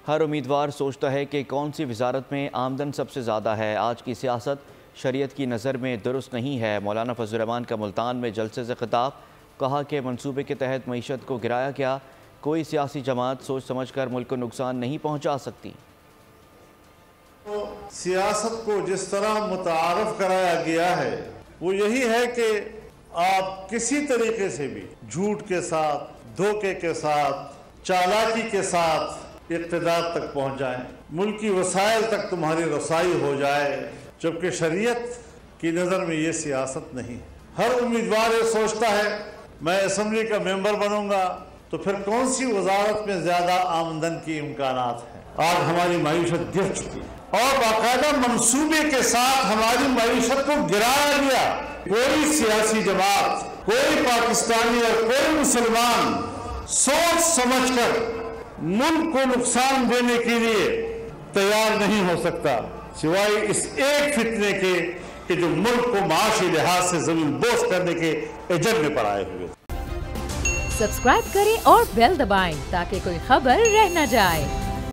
ہر امیدوار سوچتا ہے کہ کون سی وزارت میں آمدن سب سے زیادہ ہے۔ آج کی سیاست شریعت کی نظر میں درست نہیں ہے۔ مولانا فضل الرحمان کا ملتان میں جلسے سے خطاب، کہا کہ منصوبے کے تحت معیشت کو گرایا گیا، کوئی سیاسی جماعت سوچ سمجھ کر ملک کو نقصان نہیں پہنچا سکتی۔ سیاست کو جس طرح متعارف کرایا گیا ہے وہ یہی ہے کہ آپ کسی طریقے سے بھی جھوٹ کے ساتھ، دھوکے کے ساتھ، چالاکی کے ساتھ اقتدار تک پہنچ جائیں، ملکی وسائل تک تمہاری رسائی ہو جائے، جبکہ شریعت کی نظر میں یہ سیاست نہیں۔ ہر امیدوار یہ سوچتا ہے میں اسمبلی کا ممبر بنوں گا تو پھر کون سی وزارت میں زیادہ آمدن کی امکانات ہیں۔ آج ہماری معیشت گر چکی ہے اور باقاعدہ منصوبے کے ساتھ ہماری معیشت کو گرایا گیا۔ کوئی سیاسی جماعت، کوئی پاکستانی اور کوئی مسلمان سوچ سمجھ کر ملک کو نقصان دینے کے لیے تیار نہیں ہو سکتا، سوائے اس ایک فتنے کے کہ جو ملک کو معاشی لحاظ سے زمین بوس کرنے کے ایجنڈے پر آئے ہوئے۔ سبسکرائب کریں اور بیل دبائیں تاکہ کوئی خبر رہ نہ جائے۔